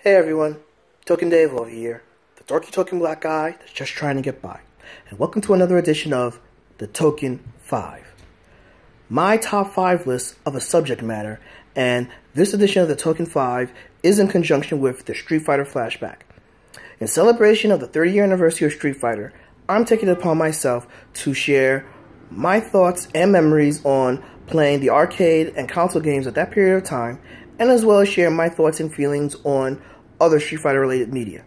Hey everyone, Token Dave over here, the dorky token black guy that's just trying to get by. And welcome to another edition of the Token 5. My top 5 list of a subject matter, and this edition of the Token 5 is in conjunction with the Street Fighter flashback. In celebration of the 30th anniversary of Street Fighter, I'm taking it upon myself to share my thoughts and memories on playing the arcade and console games at that period of time, and as well as share my thoughts and feelings on other Street Fighter related media.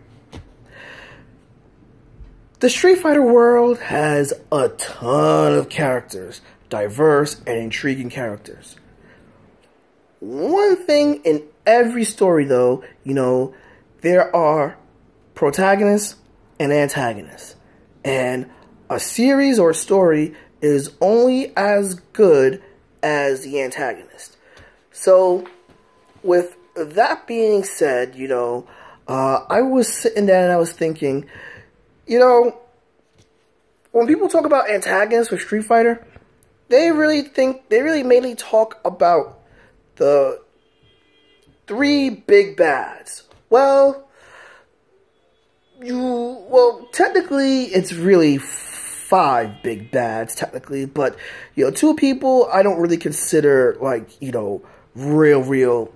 The Street Fighter world has a ton of characters, diverse and intriguing characters. One thing in every story though, there are protagonists and antagonists. And a series or story is only as good as the antagonist. So, with that being said, I was sitting there and I was thinking, when people talk about antagonists with Street Fighter, they really mainly talk about the 3 big bads. Well, technically it's really 5 big bads, technically, but, 2 people I don't really consider, real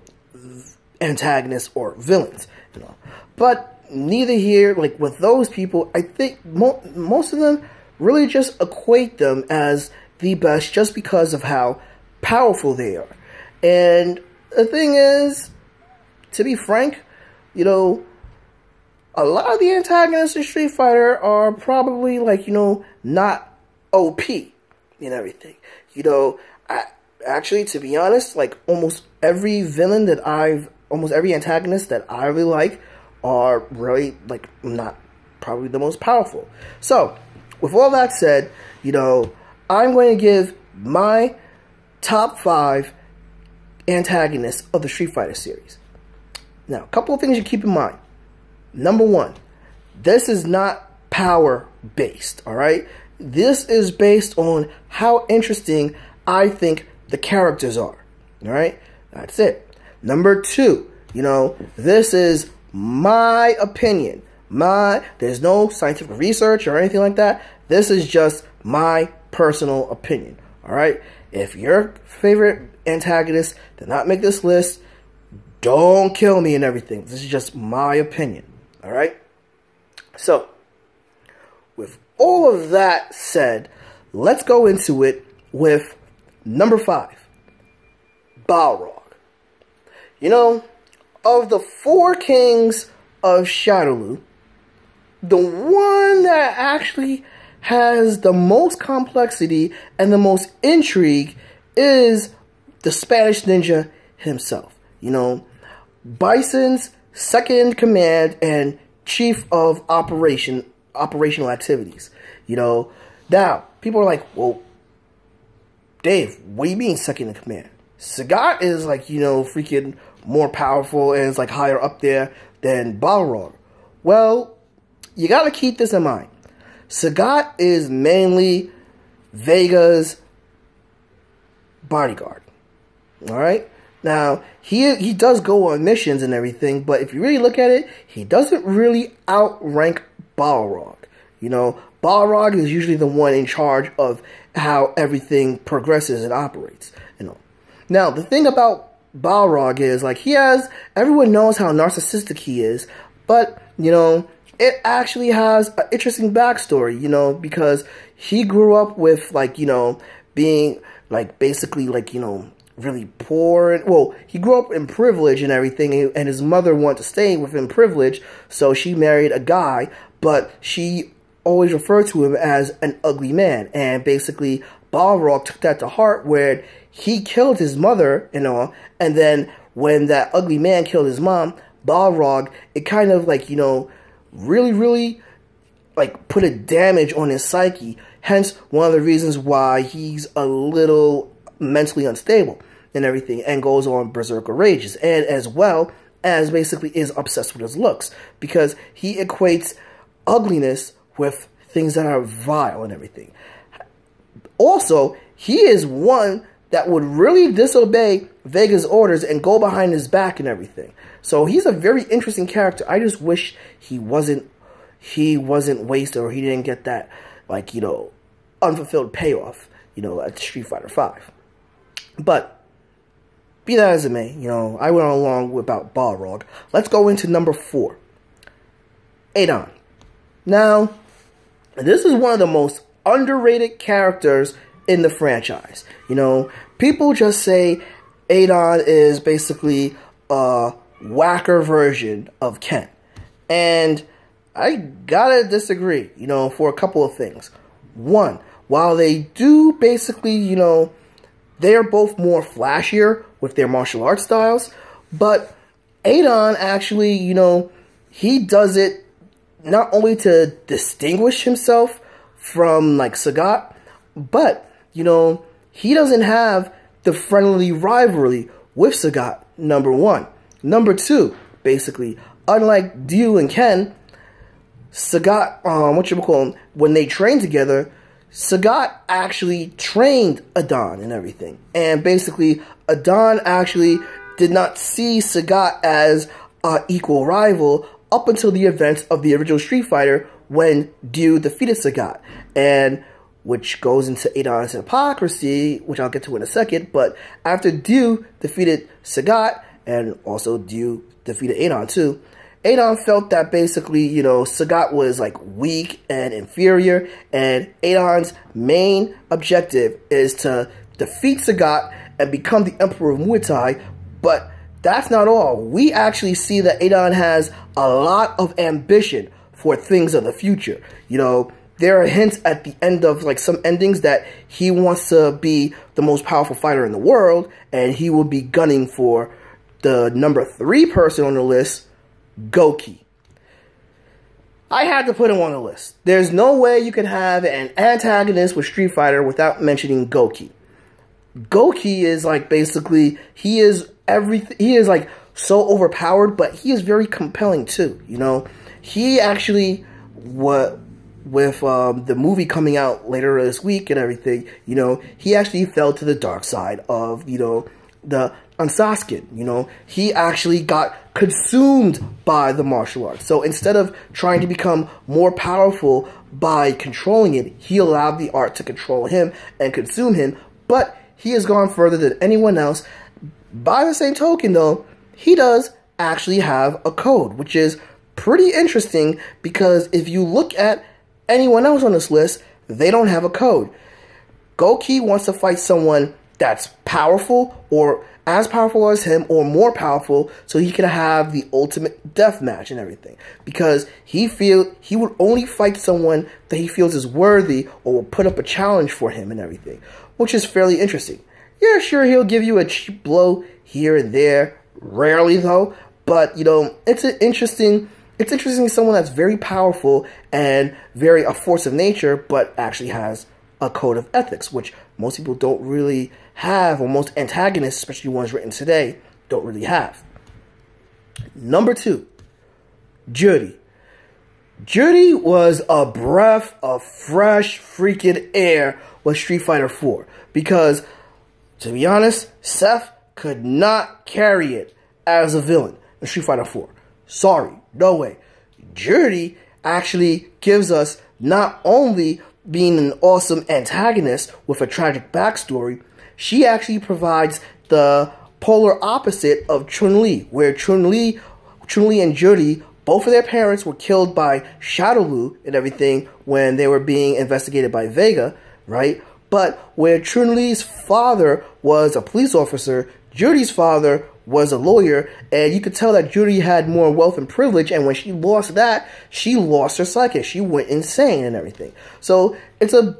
antagonists or villains, But neither here, with those people, I think most of them really just equate them as the best just because of how powerful they are. And the thing is, to be frank, a lot of the antagonists in Street Fighter are probably, not OP and everything. Actually, to be honest, almost every antagonist that I really like are really, not probably the most powerful. So, with all that said, I'm going to give my top 5 antagonists of the Street Fighter series. Now, a couple of things you keep in mind. Number 1, this is not power-based, alright? This is based on how interesting I think the characters are, alright? That's it. Number 2, this is my opinion. There's no scientific research or anything like that. This is just my personal opinion, alright? If your favorite antagonist did not make this list, don't kill me and everything. This is just my opinion, alright? So, with all of that said, let's go into it with number 5, Balrog. Of the 4 kings of Shadowloo, the one that actually has the most complexity and the most intrigue is the Spanish ninja himself. Bison's second in command and chief of operational activities. Now, people are like, well, Dave, what do you mean second in command? Sagat is freaking more powerful and is higher up there than Balrog. Well, you gotta keep this in mind. Sagat is mainly Vega's bodyguard. Alright? Now, he does go on missions and everything, but if you really look at it, he doesn't really outrank Balrog. Balrog is usually the one in charge of how everything progresses and operates. Now, the thing about Balrog is, everyone knows how narcissistic he is, but, it actually has an interesting backstory, because he grew up with, being, basically, really poor. Well, he grew up in privilege and everything, and his mother wanted to stay within privilege, so she married a guy, but she always referred to him as an ugly man, and basically, Balrog took that to heart, where he killed his mother, and then when that ugly man killed his mom, Balrog, it kind of, really, put a damage on his psyche, hence one of the reasons why he's a little mentally unstable and everything, and goes on berserker rages, and as well as basically is obsessed with his looks, because he equates ugliness with things that are vile and everything. Also, he is one that would really disobey Vega's orders and go behind his back and everything. So he's a very interesting character. I just wish he wasn't wasted, or he didn't get that, like, you know, unfulfilled payoff, you know, at Street Fighter V. But be that as it may, you know, I went along about Balrog. Let's go into number 4. Adon. Now, this is one of the most underrated characters in the franchise. You know, people just say Adon is basically a whacker version of Ken. And I gotta disagree, you know, for a couple of things. One, while they do basically, you know, they are both more flashier with their martial arts styles, but Adon actually, you know, he does it not only to distinguish himself from, like, Sagat, but, you know, he doesn't have the friendly rivalry with Sagat, number 1. Number 2, basically, unlike Ryu and Ken, Sagat, when they trained together, Sagat actually trained Adon and everything. And basically, Adon actually did not see Sagat as an equal rival up until the events of the original Street Fighter when Ryu defeated Sagat. And which goes into Adon's hypocrisy, which I'll get to in a second. But after Ryu defeated Sagat, and also Ryu defeated Adon too, Adon felt that basically, you know, Sagat was, like, weak and inferior, and Adon's main objective is to defeat Sagat and become the Emperor of Muay Thai. But that's not all. We actually see that Adon has a lot of ambition for things of the future. You know, there are hints at the end of, like, some endings that he wants to be the most powerful fighter in the world, and he will be gunning for the number 3 person on the list, Goki. I had to put him on the list. There's no way you can have an antagonist with Street Fighter without mentioning Goki. Goki is, like, basically, he is everything. He is, like, so overpowered, but he is very compelling too. You know, he actually, with the movie coming out later this week and everything, you know, he actually fell to the dark side of, you know, the Ansaskin. You know, he actually got consumed by the martial arts. So instead of trying to become more powerful by controlling it, he allowed the art to control him and consume him. But he has gone further than anyone else. By the same token, though, he does actually have a code, which is pretty interesting, because if you look at anyone else on this list, they don't have a code. Goki wants to fight someone that's powerful, or as powerful as him, or more powerful, so he can have the ultimate death match and everything. Because he would only fight someone that he feels is worthy, or will put up a challenge for him and everything, which is fairly interesting. Yeah, sure, he'll give you a cheap blow here and there, rarely though, but, you know, it's interesting someone that's very powerful and very a force of nature, but actually has a code of ethics, which most people don't really have, or most antagonists, especially ones written today, don't really have. Number 2, Judy. Judy was a breath of fresh freaking air with Street Fighter 4, because, to be honest, Seth could not carry it as a villain in Street Fighter 4. Sorry, no way. Judy actually gives us not only being an awesome antagonist with a tragic backstory, she actually provides the polar opposite of Chun-Li, where Chun-Li and Judy, both of their parents were killed by Shadow Lu and everything when they were being investigated by Vega, right? But where Chun-Li's father was a police officer, Judy's father was a lawyer, and you could tell that Judy had more wealth and privilege, and when she lost that, she lost her psyche. She went insane and everything. So it's a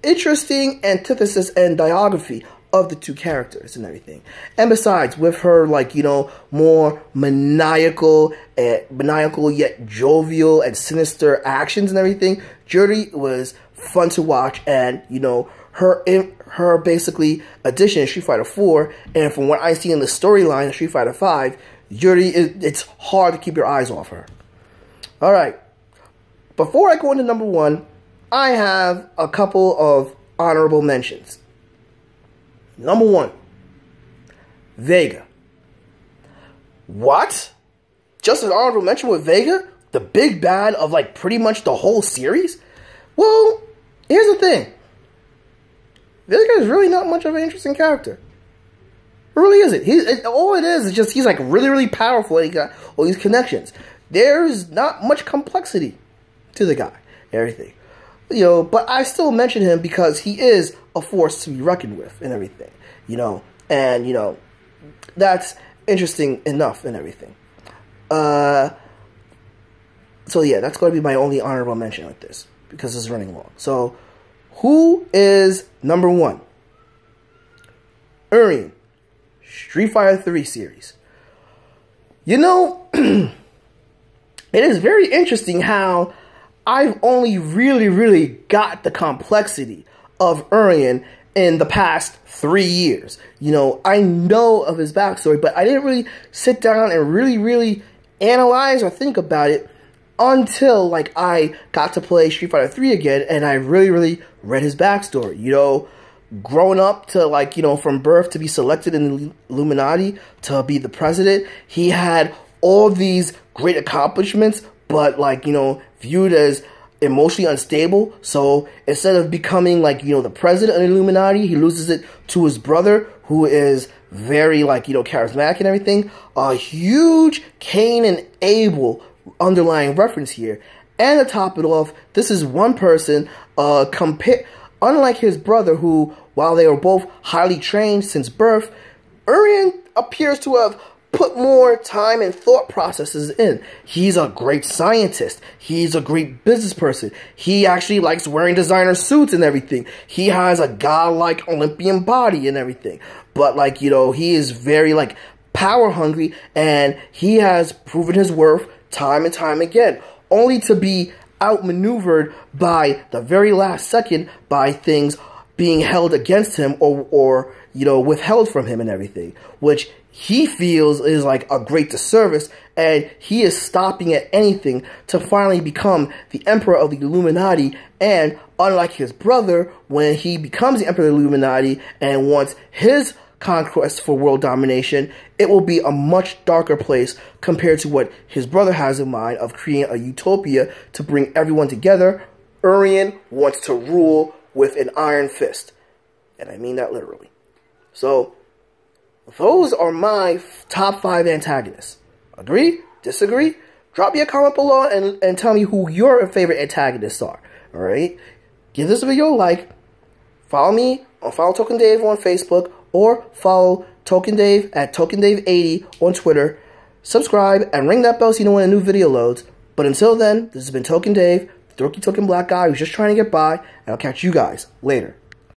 interesting antithesis and biography of the two characters and everything. And besides, with her, like, you know, more maniacal yet jovial and sinister actions and everything, Judy was fun to watch. And, you know, her basically addition in Street Fighter 4, and from what I see in the storyline in Street Fighter 5, Judy, it's hard to keep your eyes off her. Alright, before I go into number 1, I have a couple of honorable mentions. Number 1, Vega. What? Just an honorable mention with Vega? The big bad of, like, pretty much the whole series? Well, here's the thing. Vega is really not much of an interesting character. It really isn't. All it is just he's, like, really, really powerful and he got all these connections. There's not much complexity to the guy. Everything. You know, but I still mention him because he is a force to be reckoned with and everything. You know, and, you know, that's interesting enough and everything. So yeah, that's going to be my only honorable mention with this because it's running long. So, who is number 1? Urian, Street Fighter 3 series. You know, it is very interesting how I've only really got the complexity of Urian in the past 3 years. You know, I know of his backstory, but I didn't really sit down and really analyze or think about it until, like, I got to play Street Fighter 3 again, and I really read his backstory. You know, growing up to, like, you know, from birth to be selected in the Illuminati to be the president, he had all these great accomplishments, but, like, you know, viewed as emotionally unstable. So instead of becoming, like, you know, the president of the Illuminati, he loses it to his brother, who is very, like, you know, charismatic and everything. A huge Cain and Abel underlying reference here. And to top it off, this is one person, unlike his brother, who, while they were both highly trained since birth, Urian appears to have put more time and thought processes in. He's a great scientist. He's a great business person. He actually likes wearing designer suits and everything. He has a godlike Olympian body and everything. But, like, you know, he is very, like, power hungry, and he has proven his worth time and time again, only to be outmaneuvered by the very last second by things being held against him or you know, withheld from him and everything, which he feels is like a great disservice, and he is stopping at anything to finally become the emperor of the Illuminati. And unlike his brother, when he becomes the emperor of the Illuminati and wants his conquest for world domination, it will be a much darker place compared to what his brother has in mind of creating a utopia to bring everyone together. Urian wants to rule with an iron fist, and I mean that literally. So, those are my top 5 antagonists. Agree? Disagree? Drop me a comment below and tell me who your favorite antagonists are. Alright? Give this video a like. Follow me on Follow Token Dave on Facebook, or follow Token Dave at TokenDave80 on Twitter. Subscribe and ring that bell so you know when a new video loads. But until then, this has been Token Dave, the dorky token black guy who's just trying to get by, and I'll catch you guys later.